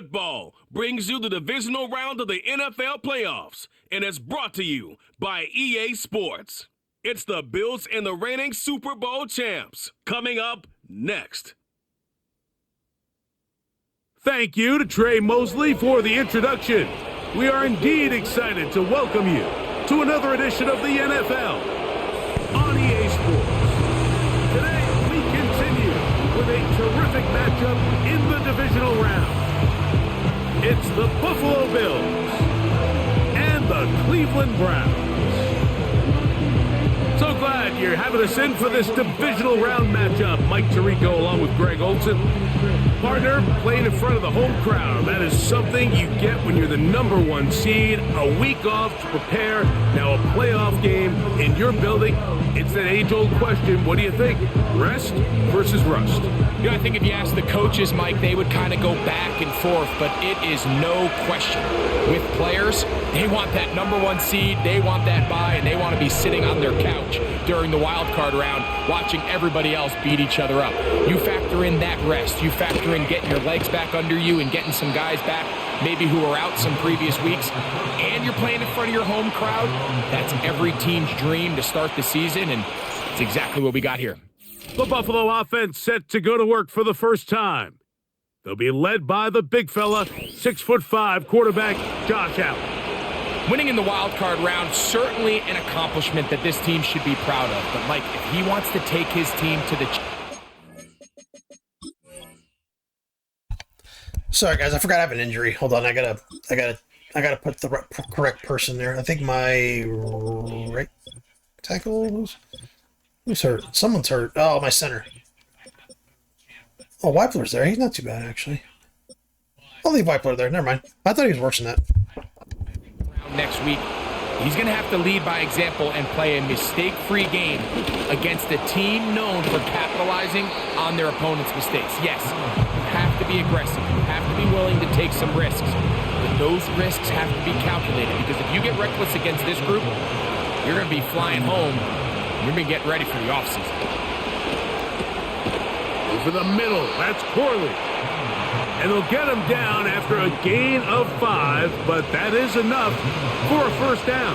Football brings you the divisional round of the NFL playoffs, and it's brought to you by EA Sports. It's the Bills and the reigning Super Bowl champs. Coming up next. Thank you to Trey Mosley for the introduction. We are indeed excited to welcome you to another edition of the NFL on EA Sports. Today, we continue with a terrific matchup in the divisional round. It's the Buffalo Bills and the Cleveland Browns. So glad you're having us in for this divisional round matchup. Mike Tirico along with Greg Olson. Partner, playing in front of the home crowd. That is something you get when you're the #1 seed. A week off to prepare. Now a playoff game in your building. It's that age-old question. What do you think? Rest versus rust? You know, I think if you ask the coaches, Mike, they would kind of go back and forth, but it is no question. With players, they want that #1 seed, they want that bye, and they want to be sitting on their couch during the wild card round watching everybody else beat each other up. You factor in that rest. You factor in getting your legs back under you and getting some guys back maybe who were out some previous weeks, and you're playing in front of your home crowd. That's every team's dream to start the season, and it's exactly what we got here. The Buffalo offense set to go to work for the first time. They'll be led by the big fella, 6'5" quarterback Josh Allen. Winning in the wild card round, certainly an accomplishment that this team should be proud of. But Mike, if he wants to take his team to the... Sorry guys, I forgot I have an injury. Hold on, I gotta put the correct person there. I think my right tackle who's hurt? Someone's hurt. Oh, my center. Oh, Weipler's there. He's not too bad actually. I'll leave Weipler there. Never mind. I thought he was worse than that. Next week, he's going to have to lead by example and play a mistake-free game against a team known for capitalizing on their opponent's mistakes. Yes, you have to be aggressive. You have to be willing to take some risks. But those risks have to be calculated, because if you get reckless against this group, you're going to be flying home. You're going to get ready for the offseason. Over the middle, that's Corley. And they'll get him down after a gain of 5, but that is enough for a first down.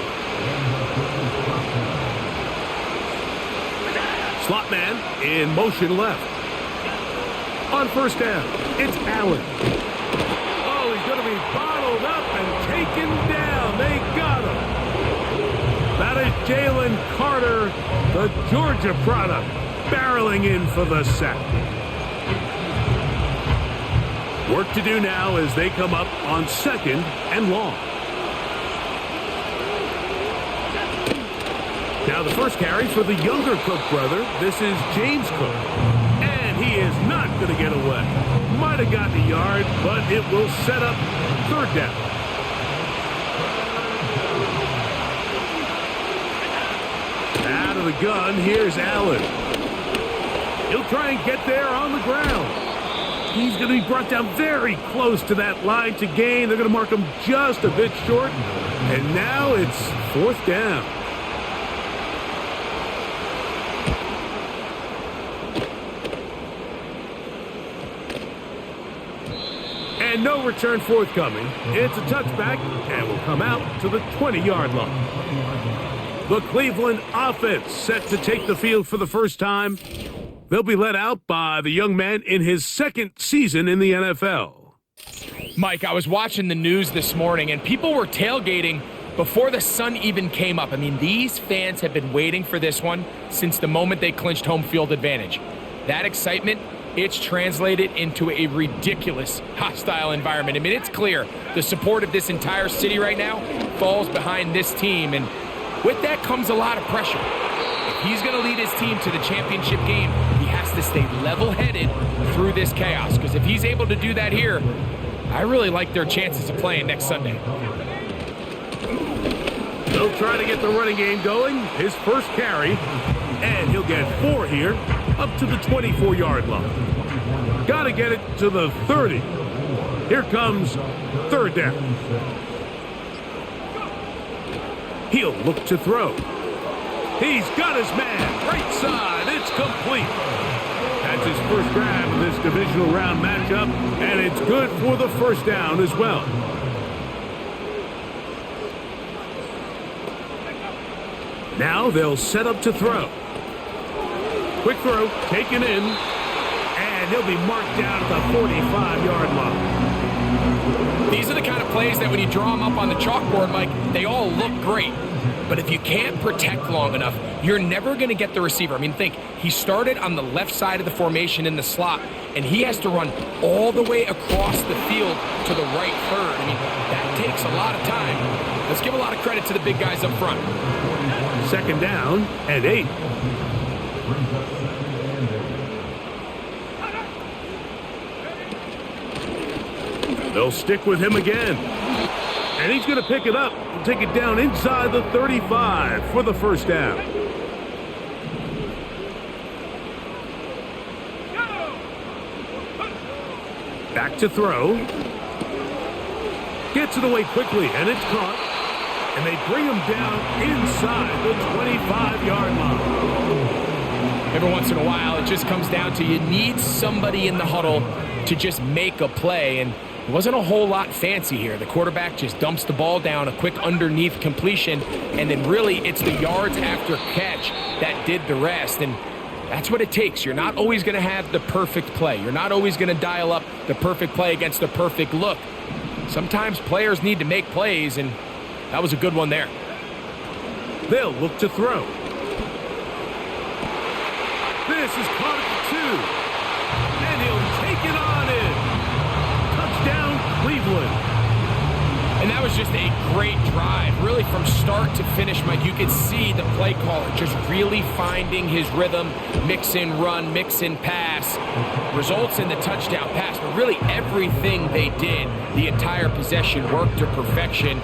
Slot man in motion left. On first down, it's Allen. Oh, he's going to be bottled up and taken down. They got him. That is Jalen Carter, the Georgia product, barreling in for the sack. Work to do now as they come up on 2nd and long. Now the first carry for the younger Cook brother. This is James Cook. And he is not going to get away. Might have gotten a yard, but it will set up 3rd down. Out of the gun, here's Allen. He'll try and get there on the ground. He's going to be brought down very close to that line to gain. They're going to mark him just a bit short. And now it's 4th down. And no return forthcoming. It's a touchback and will come out to the 20-yard line. The Cleveland offense set to take the field for the first time. They'll be led out by the young man in his 2nd season in the NFL. Mike, I was watching the news this morning, and people were tailgating before the sun even came up. I mean, these fans have been waiting for this one since the moment they clinched home field advantage. That excitement, it's translated into a ridiculous hostile environment. I mean, it's clear the support of this entire city right now falls behind this team, and with that comes a lot of pressure. If he's going to lead his team to the championship game, he has to stay level-headed through this chaos, because if he's able to do that here, I really like their chances of playing next Sunday. They'll try to get the running game going. His first carry, and he'll get 4 here, up to the 24-yard line. Got to get it to the 30. Here comes 3rd down. He'll look to throw. He's got his man. Right side. It's complete. That's his first grab of this divisional round matchup, and it's good for the first down as well. Now they'll set up to throw. Quick throw, taken in, and he'll be marked down at the 45-yard line. These are the kind of plays that when you draw them up on the chalkboard, Mike, they all look great. But if you can't protect long enough, you're never going to get the receiver. I mean, think, he started on the left side of the formation in the slot, and he has to run all the way across the field to the right third. I mean, that takes a lot of time. Let's give a lot of credit to the big guys up front. Second down and 8. They'll stick with him again. And he's going to pick it up and take it down inside the 35 for the first down. Back to throw. Gets it away quickly, and it's caught. And they bring him down inside the 25-yard line. Every once in a while, it just comes down to you need somebody in the huddle to just make a play, and it wasn't a whole lot fancy here. The quarterback just dumps the ball down, a quick underneath completion, and then really it's the yards after catch that did the rest, and that's what it takes. You're not always going to have the perfect play. You're not always going to dial up the perfect play against the perfect look. Sometimes players need to make plays, and that was a good one there. They'll look to throw. This is caught at the 2. And he'll take it on in. Touchdown, Cleveland. And that was just a great drive. Really from start to finish, Mike, you could see the play caller just really finding his rhythm. Mix in run, mix in pass. Results in the touchdown pass. But really everything they did, the entire possession worked to perfection.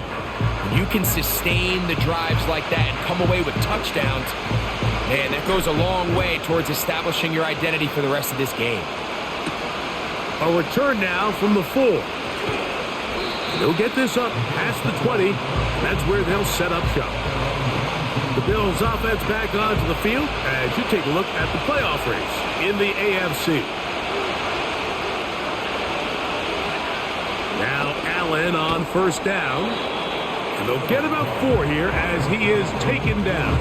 You can sustain the drives like that and come away with touchdowns. Man, that goes a long way towards establishing your identity for the rest of this game. A return now from the 4. They'll get this up past the 20. That's where they'll set up shop. The Bills offense back onto the field as you take a look at the playoff race in the AFC. Now Allen on first down. And they'll get about 4 here as he is taken down.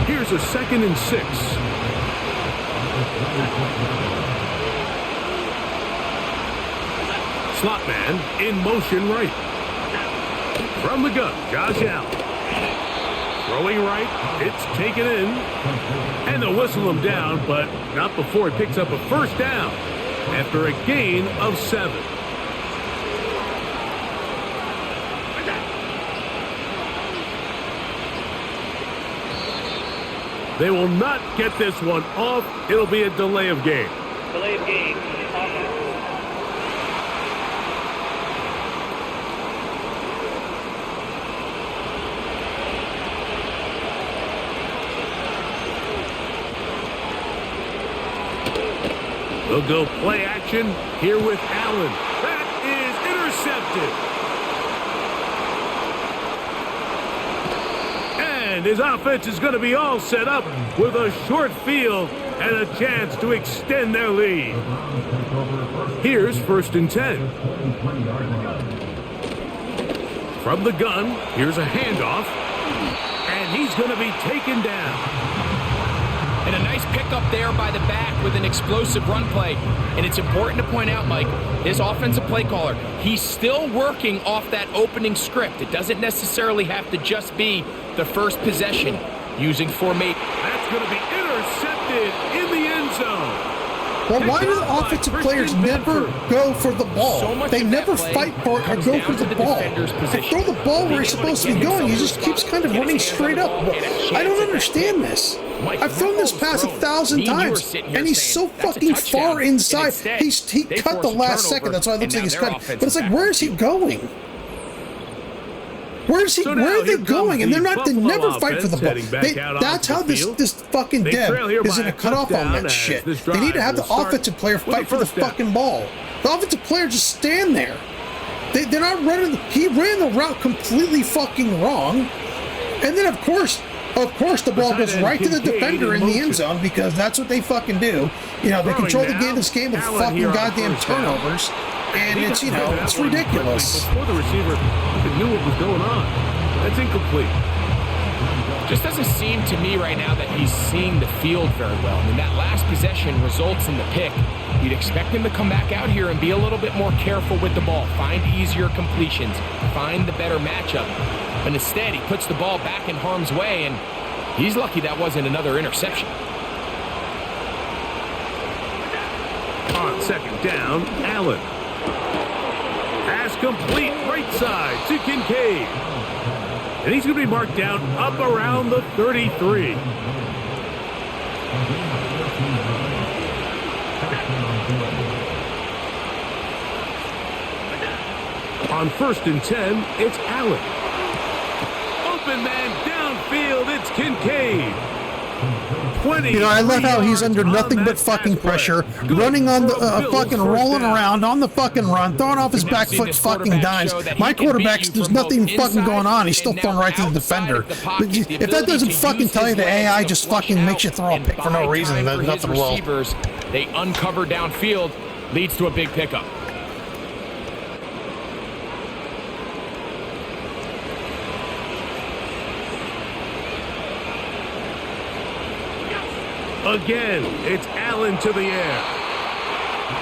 Here's a 2nd and 6. Slot man in motion right. From the gun, Josh Allen. Throwing right, it's taken in. And they'll whistle him down, but not before he picks up a first down after a gain of 7. They will not get this one off. It'll be a delay of game. Delay of game. They'll go play action here with Allen. That is intercepted. And his offense is going to be all set up with a short field and a chance to extend their lead. Here's 1st and 10. From the gun, here's a handoff. And he's going to be taken down. And a nice pickup there by the back with an explosive run play. And it's important to point out, Mike, this offensive play caller, he's still working off that opening script. It doesn't necessarily have to just be the first possession using formation. That's going to be intercepted in the end zone. Well, why do the offensive players never go for the ball? They never fight for it or go for the ball. They throw the ball where he's supposed to be going. He just keeps kind of running straight up. I don't understand this. I've thrown this pass 1,000 times, and he's so fucking far inside. He cut the last second. That's why it looks like he's cut. But it's like, where is he going? Where are they going? And they never fight for the ball. That's how this fucking Dev is going to cut off on that shit. They need to have the offensive player fight for the fucking ball. The offensive player just stand there. They're not running. He ran the route completely fucking wrong. And then, of course, Of course, the ball goes right to the defender in the end zone because that's what they fucking do. You know, they control this game with fucking goddamn turnovers, and it's, you know, it's ridiculous. Before the receiver even knew what was going on. That's incomplete. Just doesn't seem to me right now that he's seeing the field very well. I mean, that last possession results in the pick. You'd expect him to come back out here and be a little bit more careful with the ball, find easier completions, find the better matchup. But instead, he puts the ball back in harm's way, and he's lucky that wasn't another interception. On second down, Allen. Pass complete, right side to Kincaid. And he's going to be marked down up around the 33. On 1st and 10, it's Allen. Open man downfield, it's Kincaid. 20. You know, I love how he's under nothing but fucking pressure, running on the fucking rolling around on the fucking run, throwing off his back foot fucking dimes. My quarterback's, there's nothing fucking going on. He's still throwing right to the defender. But if that doesn't fucking tell you the AI just fucking makes you throw a pick for no reason, then nothing will. They uncover downfield, leads to a big pickup. Again, it's Allen to the air.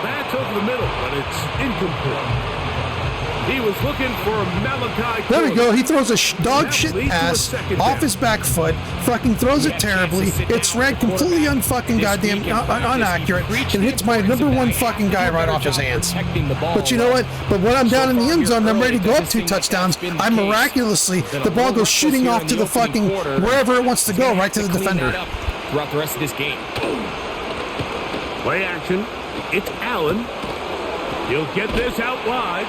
That's over the middle, but it's incomplete. He was looking for Malachi. There we go. He throws a dog shit pass off his back foot. Fucking throws it terribly. It's read completely unfucking goddamn inaccurate and hits my number one fucking guy right off his hands. But you know what? But when I'm down in the end zone, I'm ready to go up 2 touchdowns. I miraculously, the ball goes shooting off to the fucking wherever it wants to go, right to the defender. Throughout the rest of this game. Play action. It's Allen. He'll get this out wide.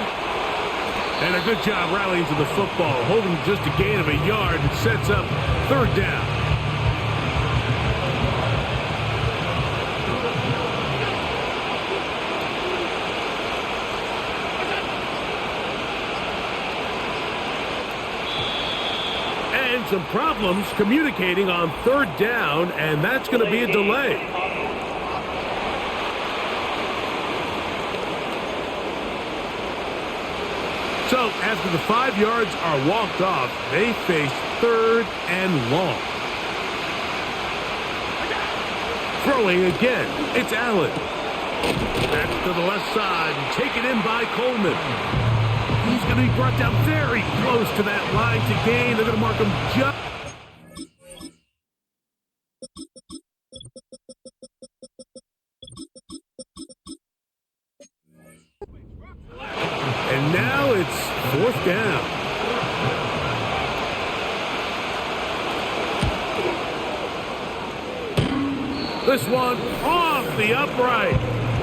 And a good job rallying to the football, holding just a gain of a yard and sets up 3rd down. And some problems communicating on 3rd down, and that's going to be a delay. So, after the 5 yards are walked off, they face 3rd and long. Throwing again, it's Allen. That's to the left side, and taken in by Coleman. He's going to be brought down very close to that line to gain. They're going to mark him just... And now it's 4th down. This one off the upright.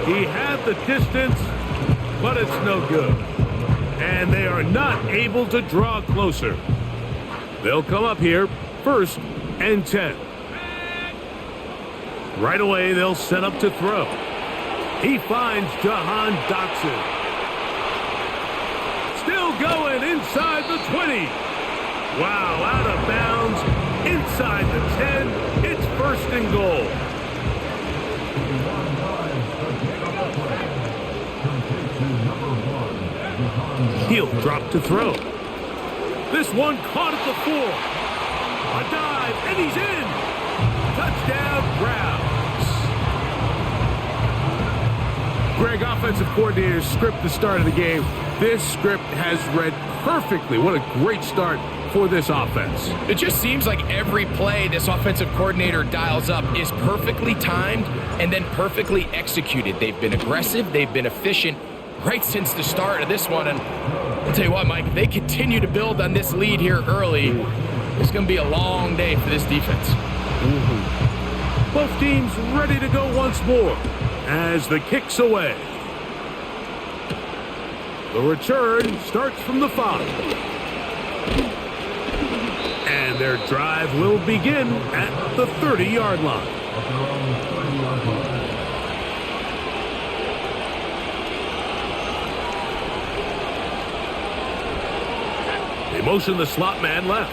He had the distance, but it's no good. And they are not able to draw closer. They'll come up here 1st and 10. Right away, they'll set up to throw. He finds Jahan Dotson. Still going inside the 20. Wow, out of bounds. Inside the 10. It's 1st and goal. He'll drop to throw. This one caught at the 4. A dive, and he's in. Touchdown, Browns. Greg, offensive coordinator's script the start of the game. This script has read perfectly. What a great start for this offense. It just seems like every play this offensive coordinator dials up is perfectly timed and then perfectly executed. They've been aggressive, they've been efficient right since the start of this one. And I'll tell you what, Mike, if they continue to build on this lead here early, it's going to be a long day for this defense. Both teams ready to go once more as the kick's away. The return starts from the 5. And their drive will begin at the 30-yard line. They motion the slot man left.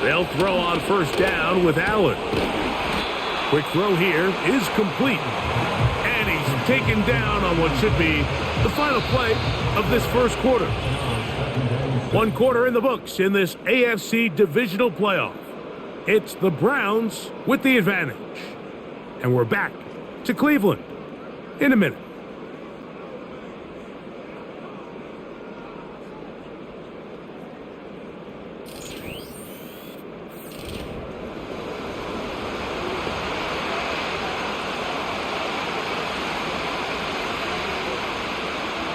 They'll throw on first down with Allen. Quick throw here is complete. And he's taken down on what should be the final play of this first quarter. One quarter in the books in this AFC Divisional playoff. It's the Browns with the advantage. And we're back to Cleveland in a minute.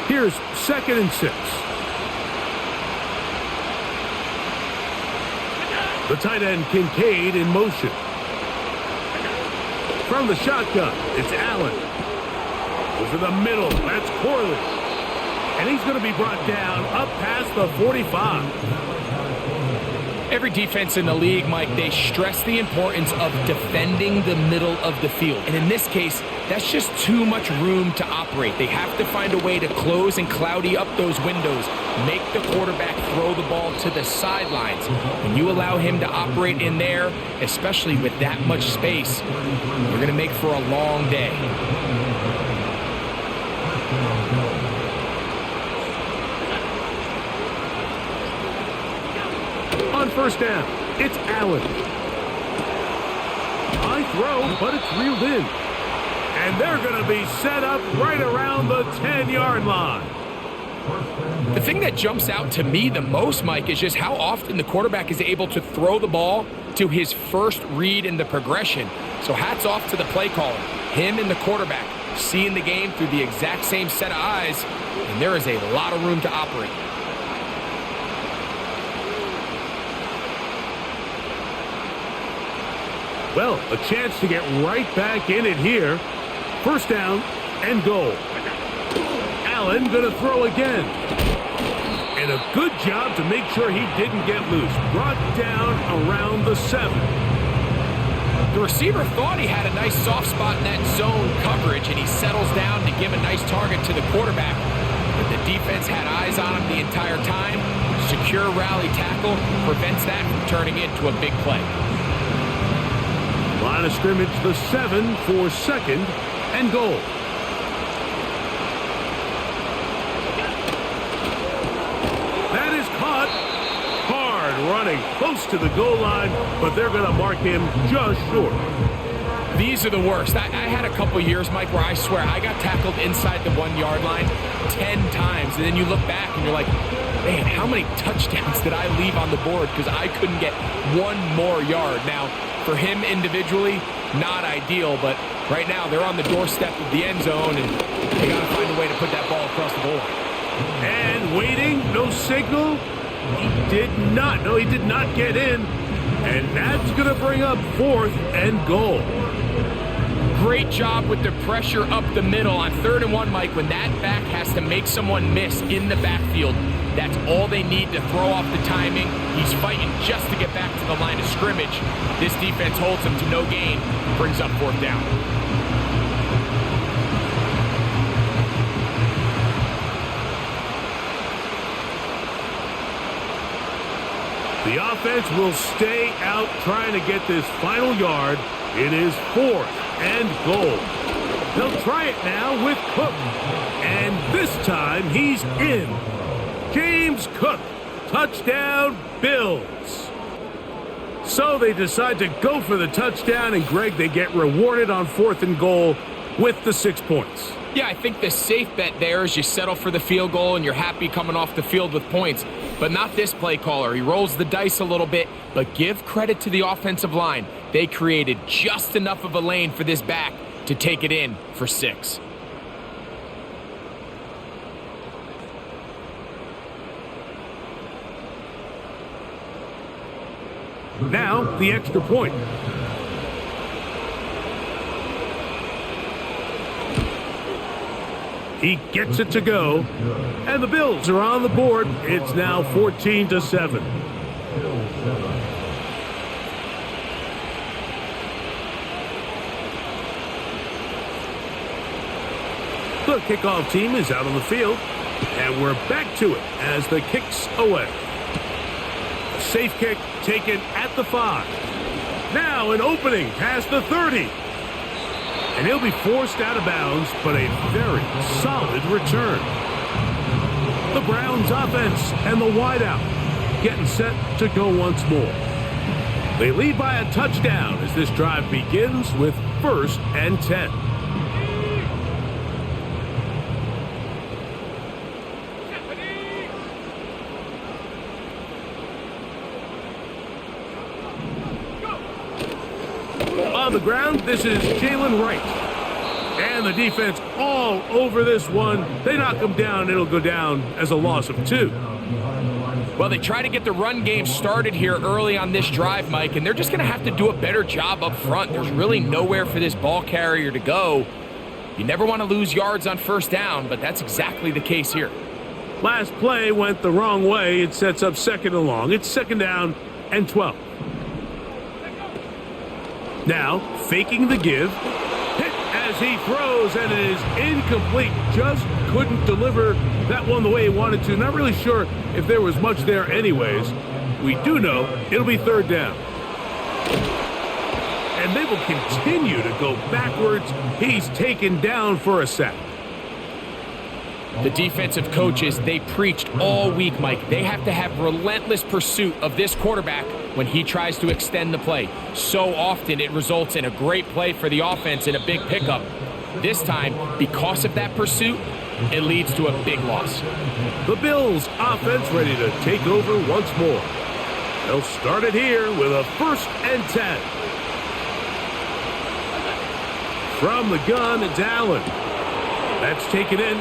Here's 2nd and 6. The tight end Kincaid in motion. From the shotgun, it's Allen. Over the middle, that's Corley. And he's going to be brought down up past the 45. Every defense in the league, Mike, they stress the importance of defending the middle of the field. And in this case, that's just too much room to operate. They have to find a way to close and cloudy up those windows, make the quarterback throw the ball to the sidelines. When you allow him to operate in there, especially with that much space, you're going to make for a long day. On first down, it's Allen. High throw, but it's reeled in. And they're going to be set up right around the 10-yard line. The thing that jumps out to me the most, Mike, is just how often the quarterback is able to throw the ball to his first read in the progression. So hats off to the play caller. Him and the quarterback seeing the game through the exact same set of eyes, and there is a lot of room to operate. Well, a chance to get right back in it here. First down and goal. Allen going to throw again. And a good job to make sure he didn't get loose. Brought down around the 7. The receiver thought he had a nice soft spot in that zone coverage, and he settles down to give a nice target to the quarterback. But the defense had eyes on him the entire time. Secure rally tackle prevents that from turning into a big play. Line of scrimmage, the 7 for 2nd and goal. That is caught. Hard running close to the goal line, but they're going to mark him just short. These are the worst. I had a couple years, Mike, where I swear I got tackled inside the 1-yard line 10 times. And then you look back and you're like, man, how many touchdowns did I leave on the board because I couldn't get one more yard? Now, for him individually, not ideal, but right now they're on the doorstep of the end zone, and they got to find a way to put that ball across the goal line. And waiting, no signal. He did not get in, and that's going to bring up 4th and goal. Great job with the pressure up the middle on 3rd and 1, Mike. When that back has to make someone miss in the backfield, that's all they need to throw off the timing. He's fighting just to get back to the line of scrimmage. This defense holds him to no gain, brings up 4th down. The offense will stay out trying to get this final yard. It is 4th and goal. They'll try it now with Cook. And this time he's in. James Cook, touchdown Bills. So they decide to go for the touchdown, and Greg, they get rewarded on 4th and goal with the 6 points. Yeah, I think the safe bet there is you settle for the field goal and you're happy coming off the field with points. But not this play caller. He rolls the dice a little bit, but give credit to the offensive line. They created just enough of a lane for this back to take it in for 6. Now, the extra point. He gets it to go, and the Bills are on the board. It's now 14-7. The kickoff team is out on the field, and we're back to it as the kick's away. safe kick taken at the 5. Now an opening past the 30. And he'll be forced out of bounds, but a very solid return. The Browns offense and the wideout getting set to go once more. They lead by a touchdown as this drive begins with 1st and 10. On the ground, this is Jalen Wright. And the defense all over this one. They knock him down. It'll go down as a loss of 2. Well, they try to get the run game started here early on this drive, Mike, and they're just going to have to do a better job up front. There's really nowhere for this ball carrier to go. You never want to lose yards on 1st down, but that's exactly the case here. Last play went the wrong way. It sets up 2nd and long. It's 2nd down and 12. Now, faking the give. Hit as he throws, and it is incomplete. Just couldn't deliver that one the way he wanted to. Not really sure if there was much there anyways. We do know it'll be 3rd down. And they will continue to go backwards. He's taken down for a sack. The defensive coaches, they preached all week, Mike. They have to have relentless pursuit of this quarterback when he tries to extend the play. So often it results in a great play for the offense and a big pickup. This time, because of that pursuit, it leads to a big loss. The Bills offense ready to take over once more. They'll start it here with a 1st and 10. From the gun, it's Allen. That's taken in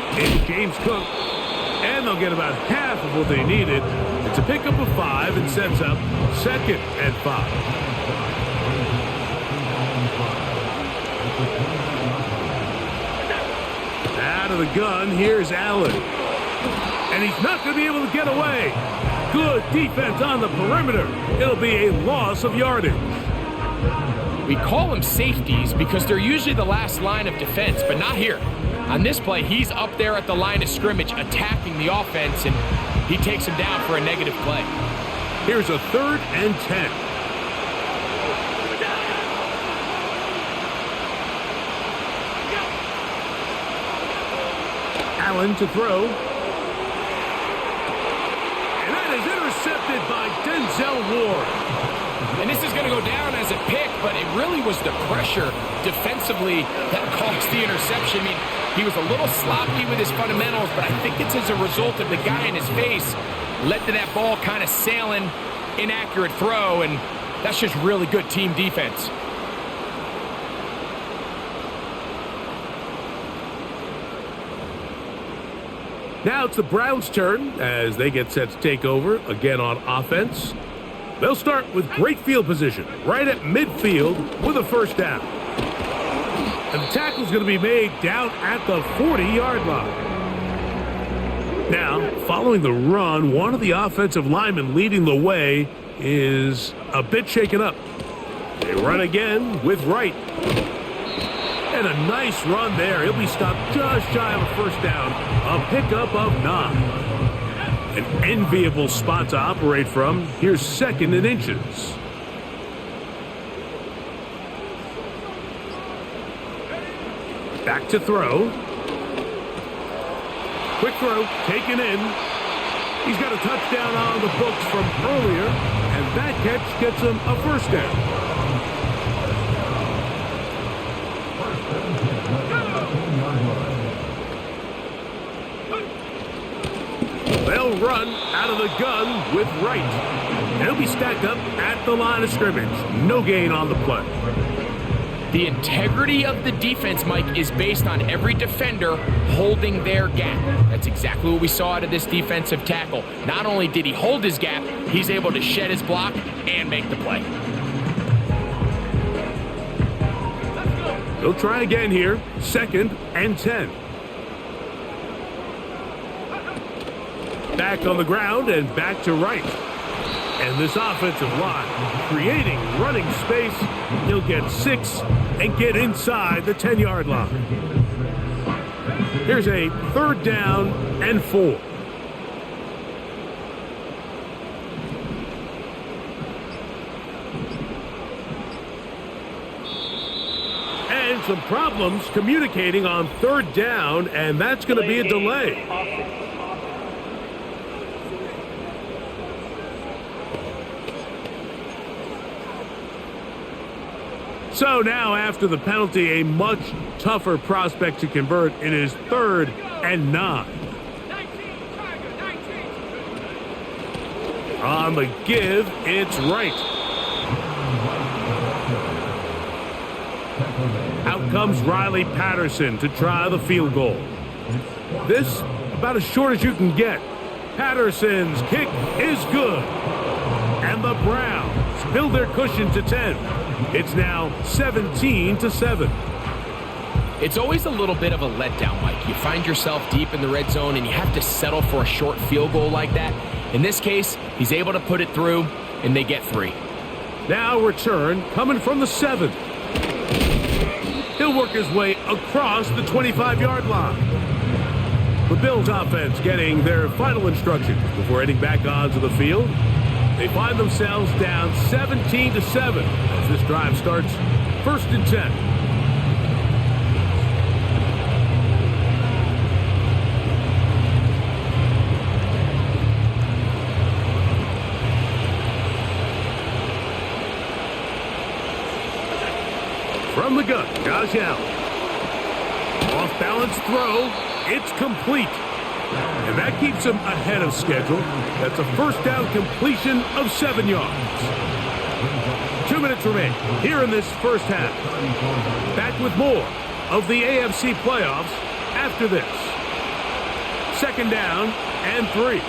James Cook. And they'll get about half of what they needed. It's a pickup of 5 and sets up 2nd and 5. Out of the gun, here's Allen. And he's not going to be able to get away. Good defense on the perimeter. It'll be a loss of yardage. We call them safeties because they're usually the last line of defense, but not here. On this play, he's up there at the line of scrimmage attacking the offense, and he takes him down for a negative play. Here's a 3rd and 10. Allen to throw. And that is intercepted by Denzel Ward. And this is going to go down as a pick, but it really was the pressure defensively that caused the interception. I mean, he was a little sloppy with his fundamentals, but I think it's as a result of the guy in his face led to that ball kind of sailing, inaccurate throw, and that's just really good team defense. Now it's the Browns' turn as they get set to take over again on offense. They'll start with great field position right at midfield with a 1st down. And the tackle's going to be made down at the 40-yard line. Now, following the run, one of the offensive linemen leading the way is a bit shaken up. They run again with Wright. And a nice run there. He'll be stopped just shy of a 1st down. A pickup of 9. An enviable spot to operate from. Here's 2nd and inches. Back to throw. Quick throw, taken in. He's got a touchdown on the books from earlier, and that catch gets him a 1st down. They'll run out of the gun with Wright. They'll be stacked up at the line of scrimmage. No gain on the play. The integrity of the defense, Mike, is based on every defender holding their gap. That's exactly what we saw out of this defensive tackle. Not only did he hold his gap, he's able to shed his block and make the play. They'll try again here. 2nd and 10. Back on the ground and back to Wright. And this offensive line creating running space. He'll get 6 and get inside the 10-yard line. Here's a 3rd down and 4. some problems communicating on third down, and that's going to be a delay. So now, after the penalty, a much tougher prospect to convert. It is 3rd and 9. On the give, it's right. Out comes Riley Patterson to try the field goal. This, about as short as you can get. Patterson's kick is good. And the Browns build their cushion to 10. It's now 17-7. It's always a little bit of a letdown, Mike. You find yourself deep in the red zone and you have to settle for a short field goal like that. In this case, he's able to put it through, and they get 3. Now return coming from the 7th. He'll work his way across the 25-yard line. The Bills offense getting their final instructions before heading back onto the field. They find themselves down 17-7 as this drive starts 1st and 10. From the gun, Josh Allen. Off-balance throw. It's complete. And that keeps him ahead of schedule. That's a first down completion of 7 yards. 2 minutes remain here in this first half. Back with more of the AFC playoffs after this. 2nd down and 3.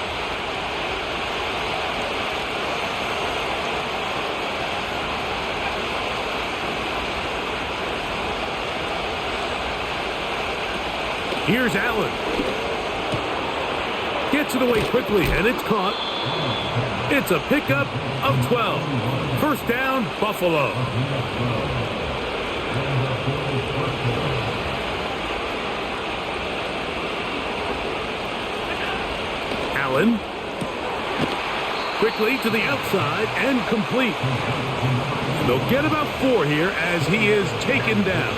Here's Allen. Gets it away quickly, and it's caught. It's a pickup of 12. First down, Buffalo. Allen. Quickly to the outside and complete. They'll get about 4 here as he is taken down.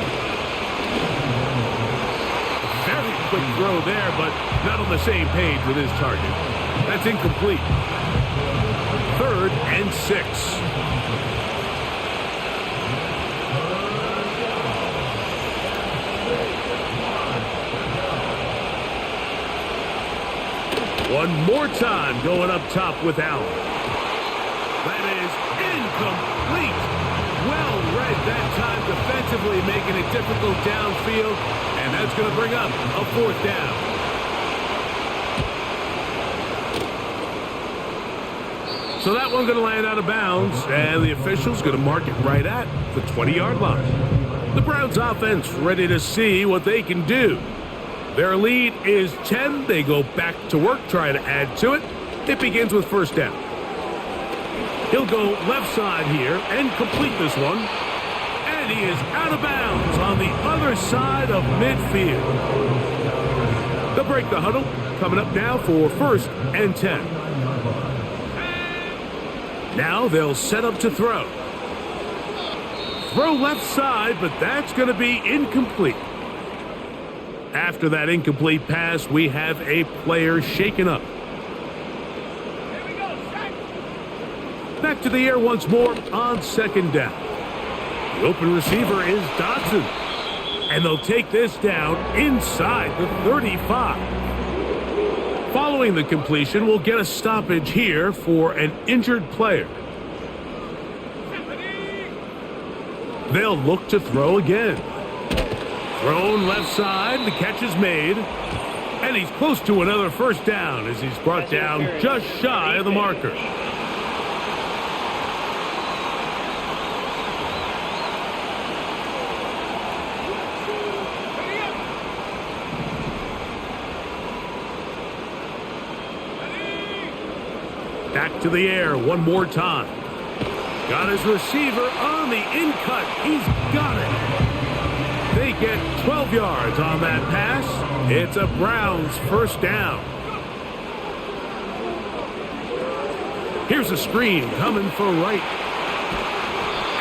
Quick throw there, but not on the same page with his target. That's incomplete. 3rd and 6. One more time going up top with Allen. That is incomplete. Well read that time defensively, making it difficult downfield. And that's going to bring up a 4th down. So that one going to land out of bounds, and the official's going to mark it right at the 20-yard line. The Browns offense ready to see what they can do. Their lead is 10. They go back to work, try to add to it. It begins with 1st down. He'll go left side here and complete this one. And he is out of bounds on the other side of midfield. They'll break the huddle. Coming up now for 1st and 10. Now they'll set up to throw. Throw left side, but that's going to be incomplete. After that incomplete pass, we have a player shaken up. Back to the air once more on 2nd down. The open receiver is Dodson. And they'll take this down inside the 35. Following the completion, we'll get a stoppage here for an injured player. They'll look to throw again. Thrown left side, the catch is made. And he's close to another 1st down as he's brought down just shy of the marker. Back to the air one more time. Got his receiver on the in-cut. He's got it. They get 12 yards on that pass. It's a Browns 1st down. Here's a screen coming for right.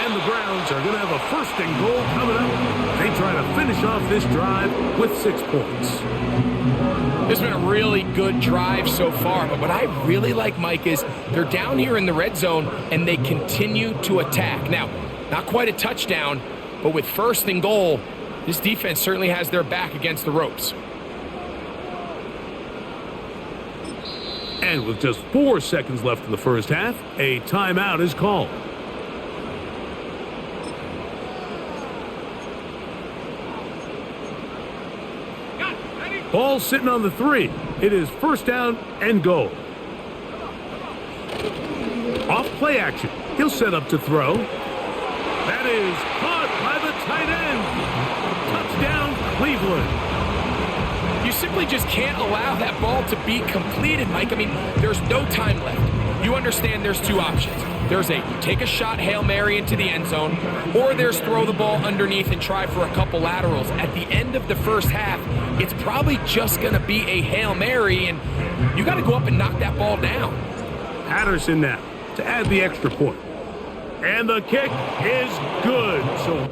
And And the Browns are going to have a 1st and goal coming up. They try to finish off this drive with 6 points. This has been a really good drive so far, but what I really like, Mike, is they're down here in the red zone and they continue to attack. Now, not quite a touchdown, but with 1st and goal, this defense certainly has their back against the ropes. And with just 4 seconds left in the first half, a timeout is called. Ball sitting on the 3. It is 1st down and goal. Off play action. He'll set up to throw. That is caught by the tight end. Touchdown, Cleveland. You simply just can't allow that ball to be completed, Mike. I mean, there's no time left. You understand there's 2 options. There's a take a shot Hail Mary into the end zone, or there's throw the ball underneath and try for a couple laterals. At the end of the first half, it's probably just going to be a Hail Mary, and you got to go up and knock that ball down. Patterson now to add the extra point. And the kick is good. So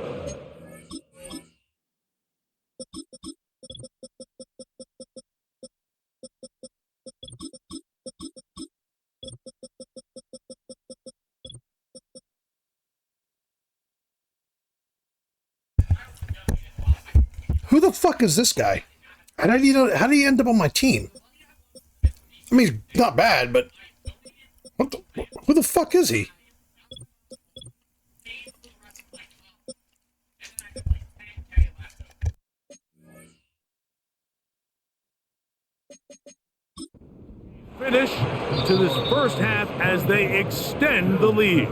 Who the fuck is this guy? How did he end up on my team? I mean, he's not bad, but who the fuck is he? finish to this first half as they extend the lead.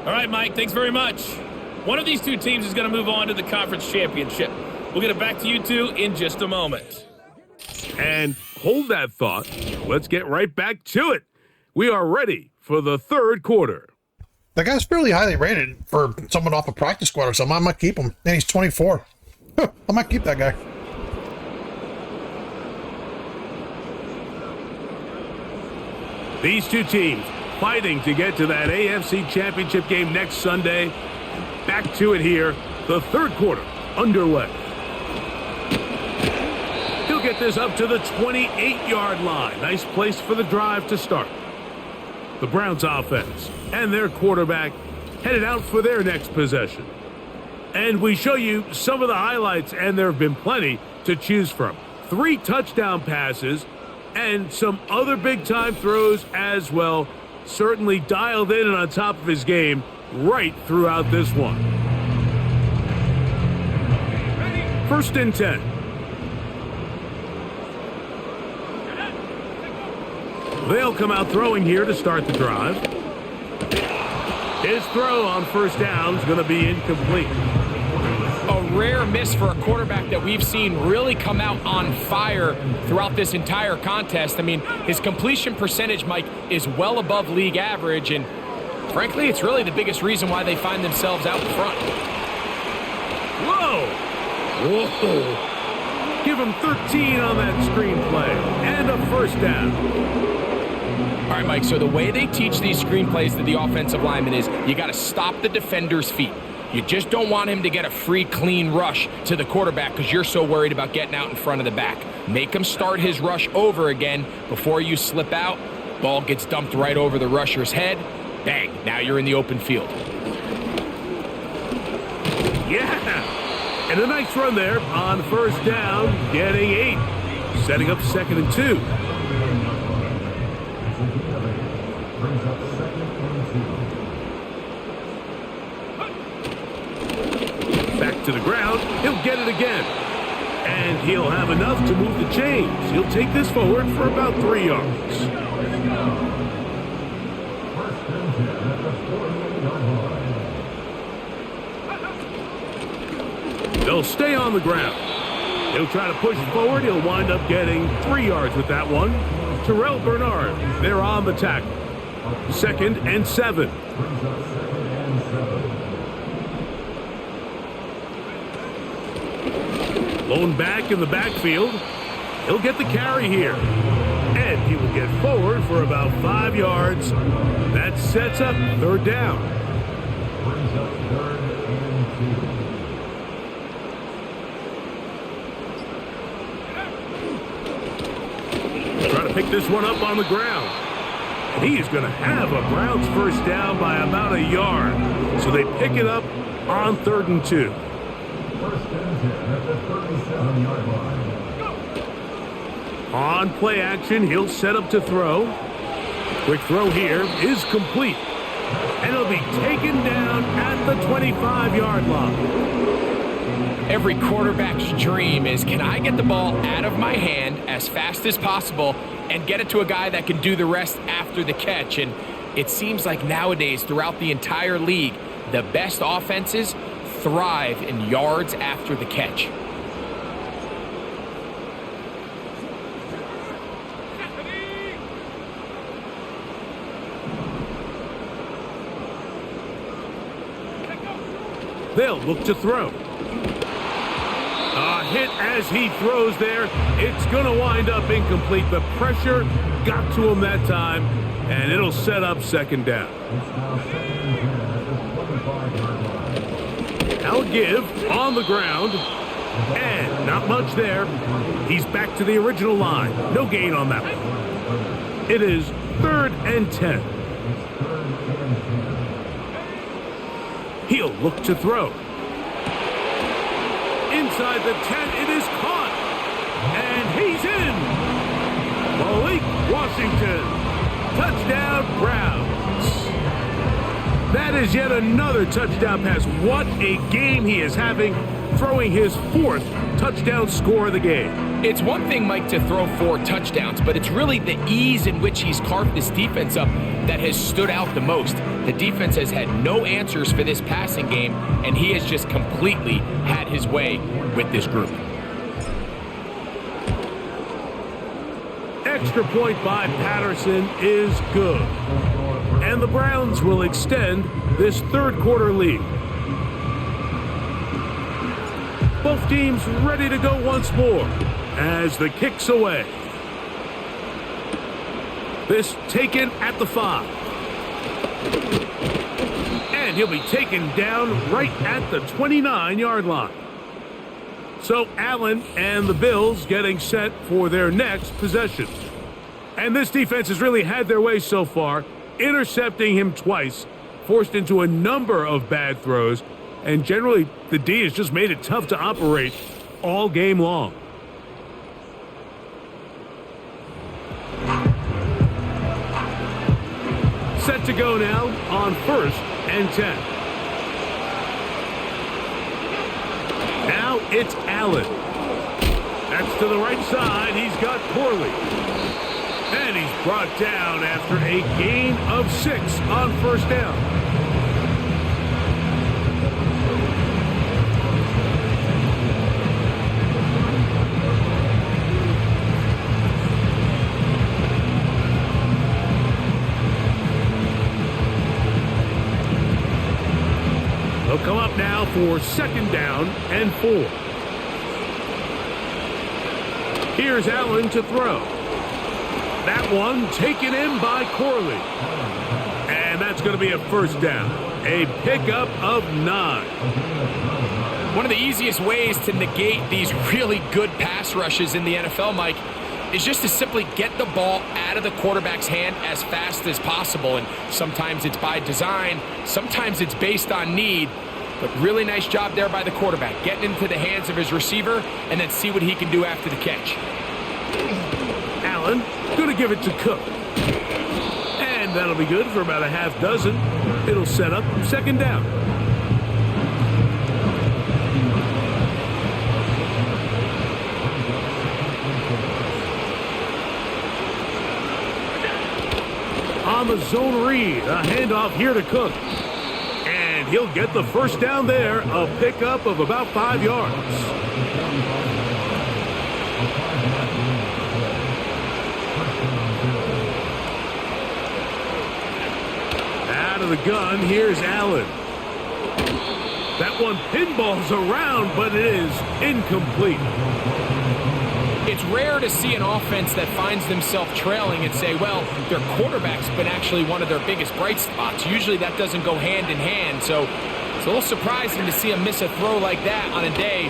All right, Mike, thanks very much. One of these 2 teams is going to move on to the conference championship. We'll get it back to you 2 in just a moment. And hold that thought. Let's get right back to it. We are ready for the 3rd quarter. That guy's fairly highly rated for someone off a practice squad or something. I might keep him. And he's 24. I might keep that guy. These 2 teams fighting to get to that AFC Championship game next Sunday. Back to it here, the 3rd quarter underway. He'll get this up to the 28-yard line. Nice place for the drive to start. The Browns offense and their quarterback headed out for their next possession. And we show you some of the highlights, and there have been plenty to choose from. 3 touchdown passes and some other big-time throws as well. Certainly dialed in and on top of his game right throughout this one. 1st and 10. They'll come out throwing here to start the drive. His throw on 1st down is going to be incomplete. A rare miss for a quarterback that we've seen really come out on fire throughout this entire contest. I mean, his completion percentage, Mike, is well above league average, and frankly, it's really the biggest reason why they find themselves out in front. Whoa! Whoa! Give him 13 on that screenplay and a 1st down. All right, Mike, so the way they teach these screenplays to the offensive lineman is you got to stop the defender's feet. You just don't want him to get a free, clean rush to the quarterback because you're so worried about getting out in front of the back. Make him start his rush over again before you slip out. Ball gets dumped right over the rusher's head. Bang, now you're in the open field. Yeah! And a nice run there on 1st down, getting 8. Setting up 2nd and 2. Back to the ground, he'll get it again. And he'll have enough to move the chains. He'll take this forward for about 3 yards. They'll stay on the ground. He'll try to push forward. He'll wind up getting 3 yards with that one. Terrell Bernard, they're on the tackle. 2nd and 7. Blown back in the backfield. He'll get the carry here. And he will get forward for about 5 yards. That That sets up third down. Trying to pick this one up on the ground. And he is going to have a Browns first down by about a yard. So they pick it up on 3rd and 2. On play action, he'll set up to throw. Quick throw here is complete. And it'll be taken down at the 25-yard line. Every quarterback's dream is, can I get the ball out of my hand as fast as possible and get it to a guy that can do the rest after the catch? And it seems like nowadays, throughout the entire league, the best offenses thrive in yards after the catch. They'll look to throw. A hit as he throws there. It's going to wind up incomplete. The pressure got to him that time, and it'll set up 2nd down. Now give on the ground, and not much there. He's back to the original line. No gain on that one. It is 3rd and 10. He'll look to throw. Inside the 10, it is caught. And he's in. Malik Washington. Touchdown, Browns. That is yet another touchdown pass. What a game he is having, throwing his 4th touchdown score of the game. It's one thing, Mike, to throw 4 touchdowns, but it's really the ease in which he's carved this defense up that has stood out the most. The defense has had no answers for this passing game, and he has just completely had his way with this group. Extra point by Patterson is good. And the Browns will extend this 3rd quarter lead. Both teams ready to go once more as the kick's away. This taken at the 5. And he'll be taken down right at the 29-yard line. So Allen and the Bills getting set for their next possession. And this defense has really had their way so far, intercepting him twice, forced into a number of bad throws, and generally the D has just made it tough to operate all game long. Set to go now on 1st and 10. Now it's Allen. That's to the right side. He's got Corley. And he's brought down after a gain of 6 on 1st down. They'll come up now for 2nd down and 4. Here's Allen to throw. That one taken in by Corley. And that's going to be a 1st down. A pickup of 9. One of the easiest ways to negate these really good pass rushes in the NFL, Mike, is just to simply get the ball out of the quarterback's hand as fast as possible. And sometimes it's by design, sometimes it's based on need. But really nice job there by the quarterback, getting into the hands of his receiver and then see what he can do after the catch. Allen going to give it to Cook. And that'll be good for about a half dozen. It'll set up 2nd down. On the zone read, a handoff here to Cook. And he'll get the 1st down there, a pickup of about 5 yards. Out of the gun, here's Allen. That one pinballs around, but it is incomplete. it's rare to see an offense that finds themselves trailing and say, well, their quarterback's been actually one of their biggest bright spots. Usually that doesn't go hand in hand, so it's a little surprising to see him miss a throw like that on a day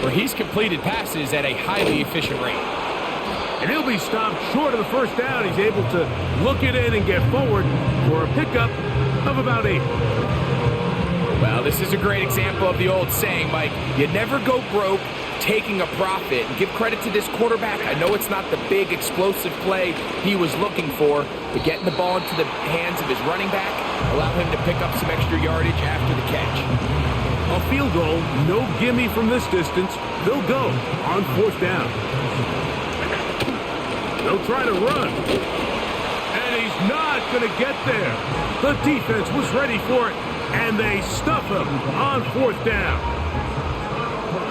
where he's completed passes at a highly efficient rate. And he'll be stopped short of the first down. He's able to look it in and get forward for a pickup of about 8. Well, this is a great example of the old saying, Mike, you never go broke taking a profit. And give credit to this quarterback. I know it's not the big explosive play he was looking for, but getting the ball into the hands of his running back allow him to pick up some extra yardage after the catch. A field goal, no gimme from this distance. They'll go on 4th down. They'll try to run. And he's not going to get there. The defense was ready for it, and they stuff him on 4th down.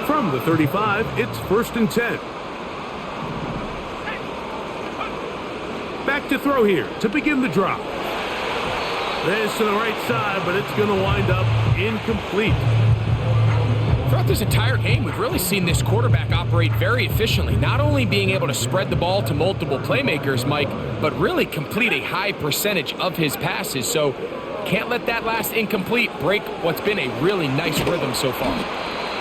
From the 35, it's 1st and 10. Back to throw here to begin the drop. This to the right side, but it's going to wind up incomplete. Throughout this entire game, we've really seen this quarterback operate very efficiently, not only being able to spread the ball to multiple playmakers, Mike, but really complete a high percentage of his passes. So can't let that last incomplete break what's been a really nice rhythm so far.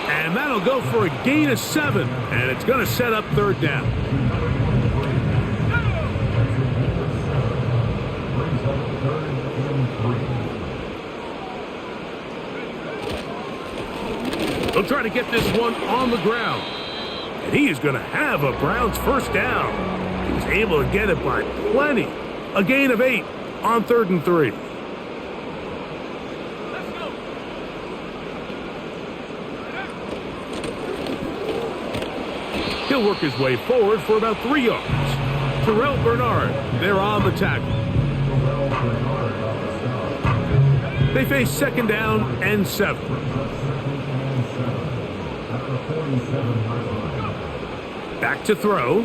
And that'll go for a gain of 7, and it's going to set up 3rd down. They'll try to get this one on the ground. And he is going to have a Browns 1st down. He was able to get it by plenty. A gain of 8 on 3rd and 3. He'll work his way forward for about 3 yards. Terrell Bernard, they're on the tackle. They face 2nd down and 7. Back to throw.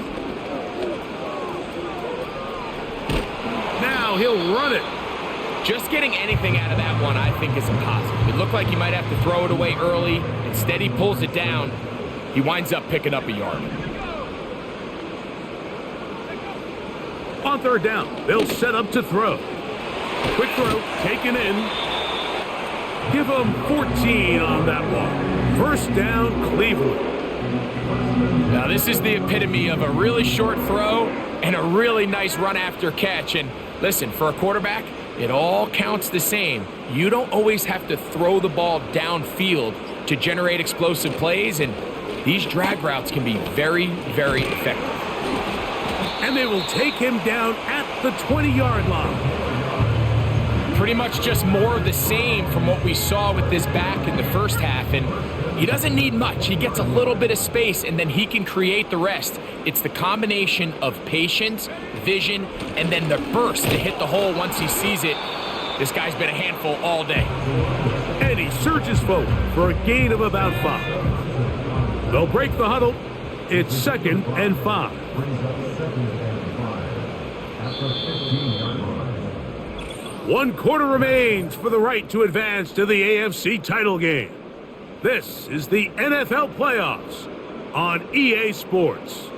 Now he'll run it. Just getting anything out of that one, I think, is a positive. It looked like he might have to throw it away early. Instead, he pulls it down. He winds up picking up a yard. On 3rd down, they'll set up to throw. Quick throw, taken in. Give him 14 on that one. 1st down, Cleveland. Now, this is the epitome of a really short throw and a really nice run after catch. And listen, for a quarterback, it all counts the same. You don't always have to throw the ball downfield to generate explosive plays, and these drag routes can be very, very effective. And they will take him down at the 20-yard line. Pretty much just more of the same from what we saw with this back in the first half. And he doesn't need much. He gets a little bit of space, and then he can create the rest. It's the combination of patience, vision, and then the burst to hit the hole once he sees it. This guy's been a handful all day. And he surges forward for a gain of about 5. They'll break the huddle. It's 2nd and 5. 1 quarter remains for the right to advance to the AFC title game. This is the NFL playoffs on EA Sports.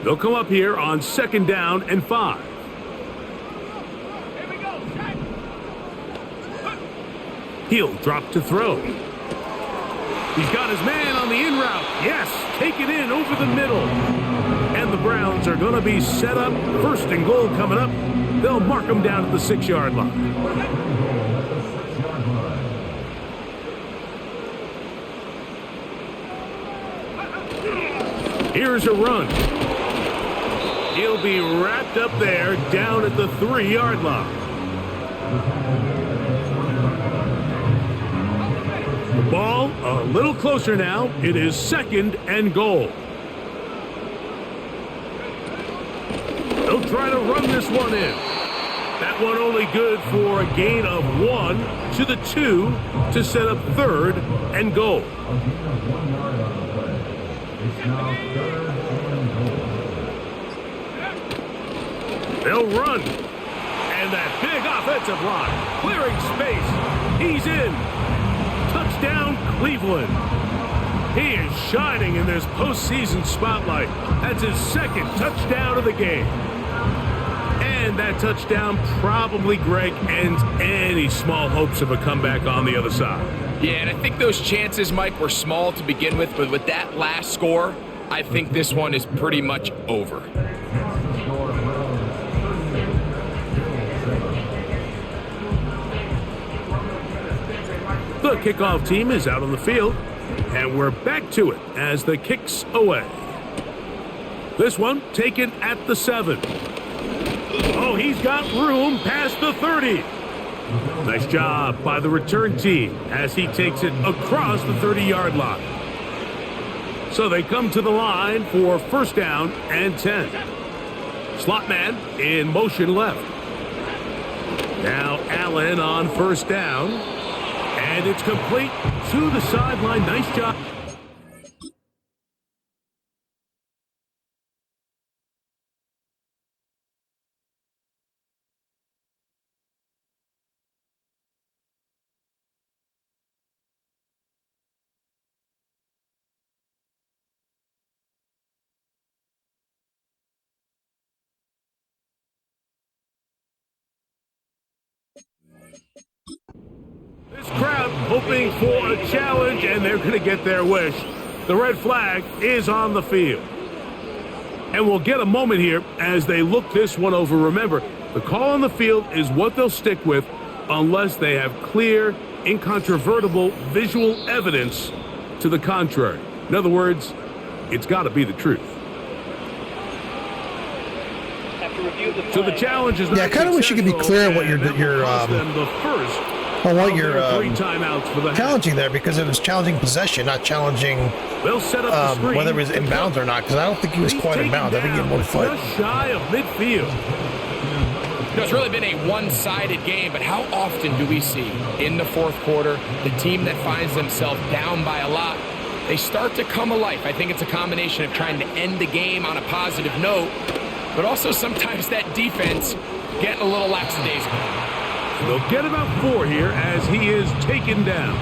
They'll come up here on 2nd down and 5. He'll drop to throw. He's got his man on the in route. Yes, take it in over the middle. And the Browns are going to be set up. 1st and goal coming up. They'll mark him down at the 6-yard line. Here's a run. He'll be wrapped up there down at the 3-yard line. The ball a little closer now. It is 2nd and goal. They'll try to run this one in. That one only good for a gain of 1 to the 2 to set up 3rd and goal. They'll run. And that big offensive line, clearing space. He's in. Touchdown, Cleveland. He is shining in this postseason spotlight. That's his second touchdown of the game. And that touchdown probably, Greg, ends any small hopes of a comeback on the other side. Yeah, and I think those chances, Mike, were small to begin with, but with that last score, I think this one is pretty much over. The kickoff team is out on the field, and we're back to it as the kick's away. This one taken at the 7. Oh, he's got room past the 30. Nice job by the return team as he takes it across the 30-yard line. So they come to the line for first down and 10. Slot man in motion left. Now Allen on first down. And it's complete to the sideline. Nice job. This crowd hoping for a challenge, and they're going to get their wish. The red flag is on the field. And we'll get a moment here as they look this one over. Remember, the call on the field is what they'll stick with unless they have clear, incontrovertible visual evidence to the contrary. In other words, it's got to be the truth. So the challenge is not I kind of wish you could be clear what you're challenging there, because it was challenging possession, not challenging whether it was inbounds or not, because I don't think he was quite inbounds. I think he had 1 foot. Just shy of midfield. It's really been a one-sided game, but how often do we see in the fourth quarter the team that finds themselves down by a lot, they start to come alive? I think it's a combination of trying to end the game on a positive note, but also sometimes that defense getting a little lackadaisical. They'll get about 4 here as he is taken down.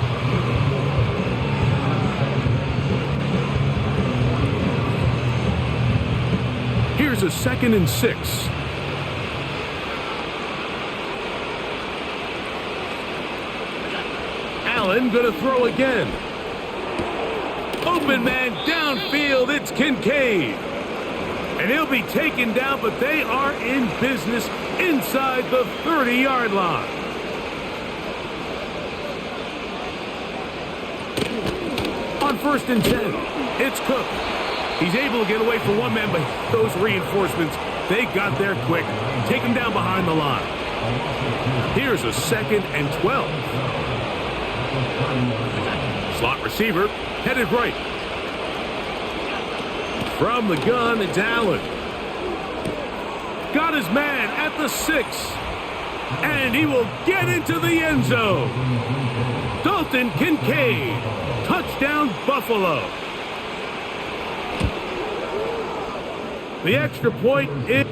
Here's a 2nd and 6. Allen gonna throw again. Open man downfield, it's Kincaid. And he'll be taken down, but they are in business inside the 30-yard line. On 1st and 10, it's Cook. He's able to get away from one man, but those reinforcements, they got there quick. Take him down behind the line. Here's a 2nd and 12. Slot receiver, headed right. From the gun, it's Allen. Got his man at the 6. And he will get into the end zone. Dalton Kincaid. Touchdown, Buffalo. The extra point is...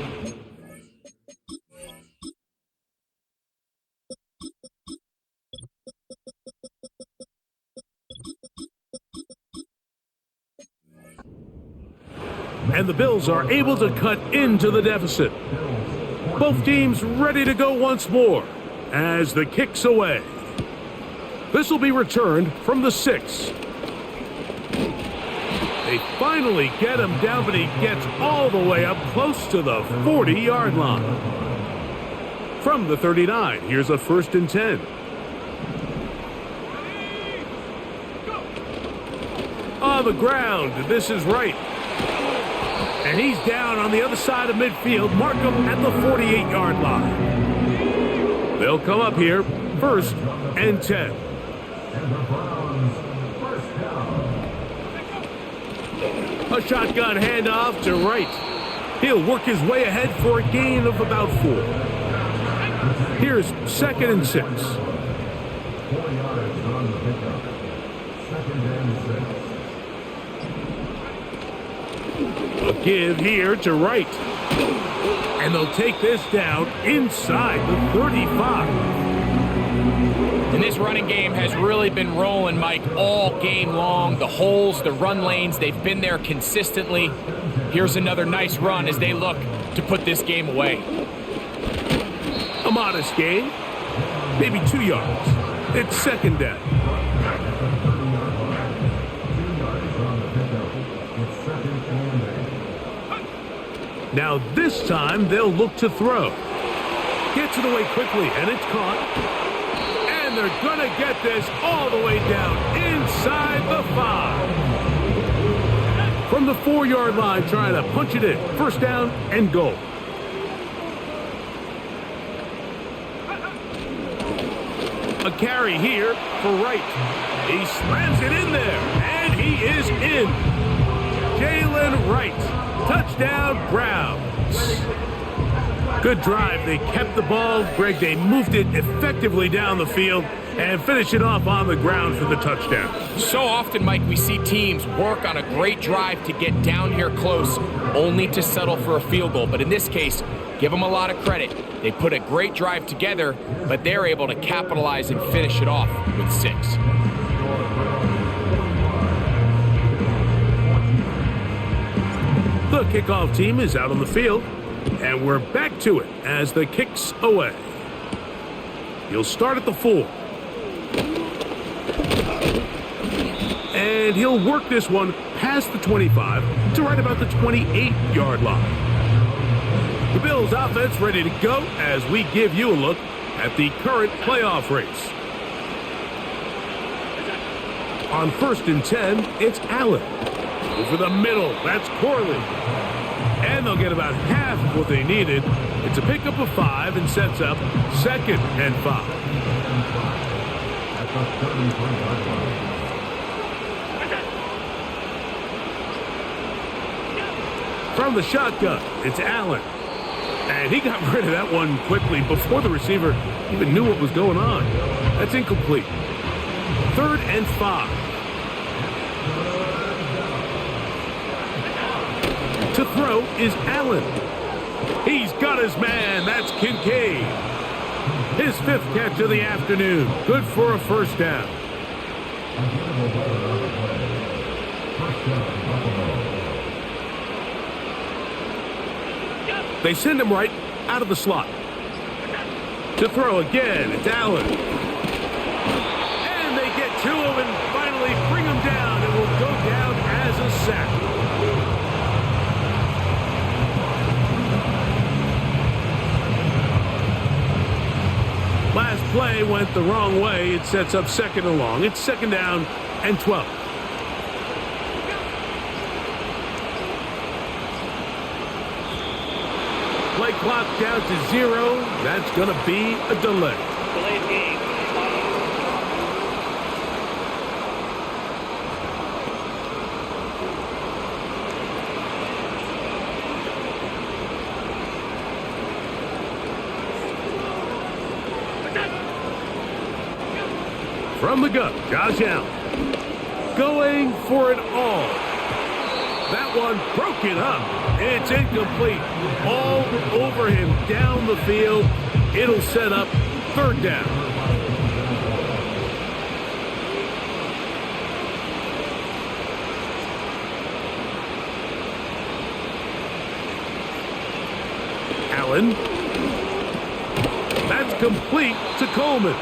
And the Bills are able to cut into the deficit. Both teams ready to go once more as the kick's away. This will be returned from the 6. They finally get him down, but he gets all the way up close to the 40-yard line. From the 39, here's a 1st and 10. On the ground, this is right. And he's down on the other side of midfield. Mark him at the 48-yard line. They'll come up here, 1st and 10. A shotgun handoff to right. He'll work his way ahead for a gain of about 4. Here's 2nd and 6. A give here to Wright. And they'll take this down inside the 35. And this running game has really been rolling, Mike, all game long. The holes, the run lanes, they've been there consistently. Here's another nice run as they look to put this game away. A modest gain, maybe 2 yards. It's second down. Now this time they'll look to throw. Gets it away quickly, and it's caught. And they're going to get this all the way down inside the 5. From the 4-yard line, trying to punch it in. First down and goal. A carry here for Wright. He slams it in there, and he is in. Jalen Wright. Touchdown, Browns. Good drive. They kept the ball. Greg, they moved it effectively down the field and finish it off on the ground for the touchdown. So often, Mike, we see teams work on a great drive to get down here close, only to settle for a field goal. But in this case, give them a lot of credit. They put a great drive together, but they're able to capitalize and finish it off with 6. The kickoff team is out on the field, and we're back to it as the kick's away. He'll start at the 4. And he'll work this one past the 25 to right about the 28-yard line. The Bills offense ready to go as we give you a look at the current playoff race. On 1st and 10, it's Allen. Over the middle, that's Corley. And they'll get about half of what they needed. It's a pickup of 5 and sets up 2nd and 5. From the shotgun, it's Allen. And he got rid of that one quickly before the receiver even knew what was going on. That's incomplete. 3rd and 5. To throw is Allen. He's got his man. That's Kincaid. His 5th catch of the afternoon. Good for a first down. They send him right out of the slot. To throw again, it's Allen. And they get to him and finally bring him down. It will go down as a sack. Last play went the wrong way. It sets up 2nd and long. It's 2nd down and 12. Play clock down to 0. That's going to be a delay. Delayed game. From the gun, Josh Allen. Going for it all. That one broken up. It's incomplete. All over him down the field. It'll set up 3rd down. Allen. That's complete to Coleman.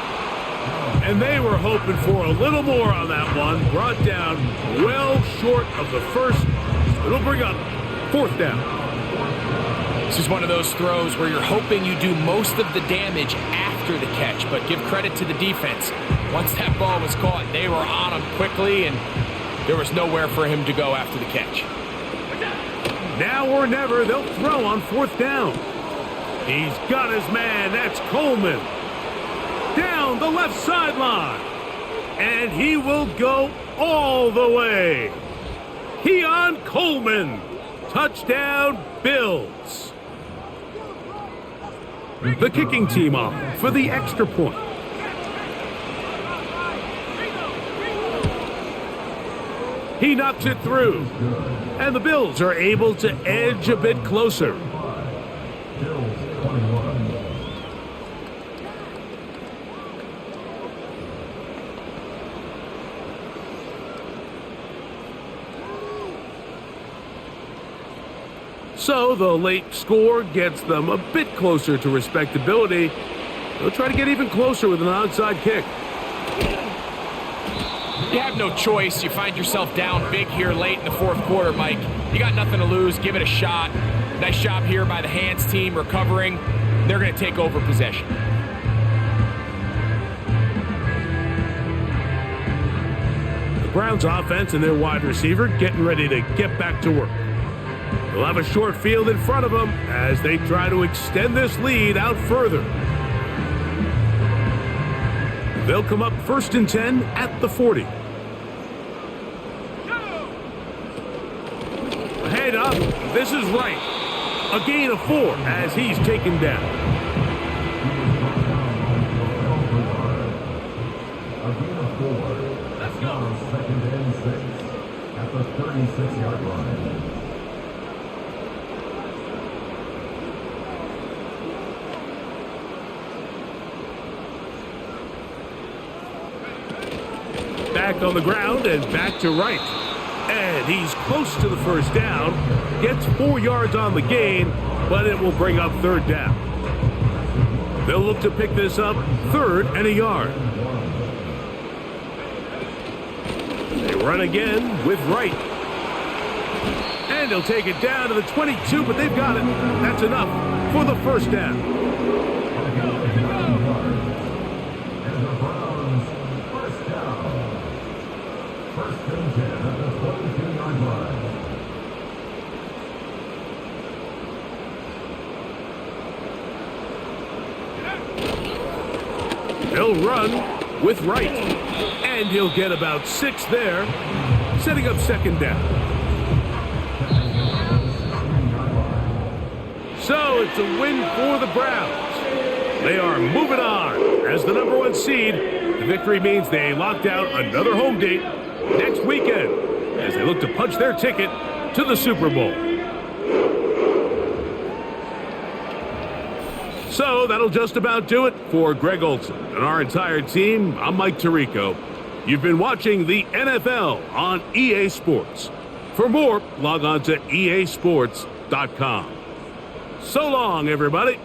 And they were hoping for a little more on that one. Brought down well short of the first. It'll bring up 4th down. This is one of those throws where you're hoping you do most of the damage after the catch, but give credit to the defense. Once that ball was caught, they were on him quickly, and there was nowhere for him to go after the catch. Now or never, they'll throw on 4th down. He's got his man. That's Coleman. Down the left sideline. And he will go all the way. Keon Coleman. Touchdown, Bills. The kicking team on for the extra point. He knocks it through. And the Bills are able to edge a bit closer. So the late score gets them a bit closer to respectability. They'll try to get even closer with an onside kick. You have no choice. You find yourself down big here late in the fourth quarter, Mike. You got nothing to lose. Give it a shot. Nice job here by the Hands team recovering. They're going to take over possession. The Browns offense and their wide receiver getting ready to get back to work. They'll have a short field in front of them as they try to extend this lead out further. They'll come up 1st and 10 at the 40. Head up. This is right. A gain of 4 as he's taken down. A gain of 4. That's now 2nd and 6 at the 36-yard line. Back on the ground and back to right. And he's close to the first down. Gets 4 yards on the gain, but it will bring up 3rd down. They'll look to pick this up 3rd and a yard. They run again with right. And they'll take it down to the 22, but they've got it. That's enough for the 1st down. He'll run with right. And he'll get about 6 there, setting up 2nd down. So it's a win for the Browns. They are moving on as the number 1 seed. The victory means they locked out another home date next weekend as they look to punch their ticket to the Super Bowl. So that'll just about do it for Greg Olson and our entire team. I'm Mike Tirico. You've been watching the NFL on EA Sports. For more, log on to easports.com. So long, everybody.